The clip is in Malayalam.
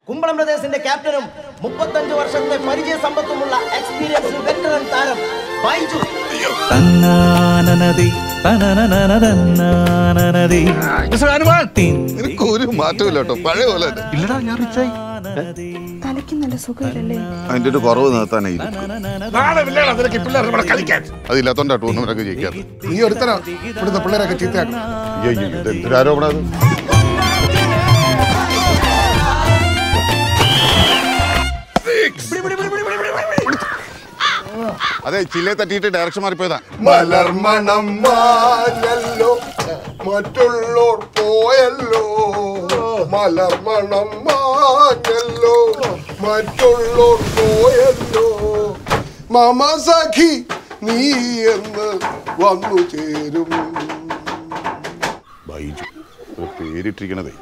കുമ്പളം ബ്രദേഴ്സിന്റെ ക്യാപ്റ്റനും 35 വർഷത്തെ പരിചയ സമ്പത്തുമുള്ള എക്സ്പീരിയൻസ് വെറ്ററൻ താരം ബൈജു. നിനക്ക് ഒരു മാറ്റമില്ല കേട്ടോ, പഴയ പോലെ ഇല്ലടാ, ഞാൻ റിച്ചായി. തലയ്ക്ക് നല്ല സുഖമില്ലല്ലേ? അതിന്റെ ഒരു കുറവ് നിർത്താനായി അതില്ലാത്തോണ്ടാ ടൂർണമെന്റ് ഒക്കെ ജയിക്കാത്ത. നീ ഒരുത്തരാ ഇവിടുത്തെ പിള്ളേരൊക്കെ ചീത്തയാക്കും. എന്തൊരു ആരോപണം. അതെ, ചില്ലേ തട്ടിയിട്ട് ഡയറക്ഷൻ മാറിപ്പോയതാ. മലർമണം മാഞ്ഞല്ലോ മറ്റുള്ളോർ പോയല്ലോ, മലർമണം മാഞ്ഞല്ലോ മറ്റുള്ളോർ പോയല്ലോ, മമ സഖി നീ എന്ന് വന്നു ചേരും. ബൈജു പേരിട്ടിരിക്കണതേ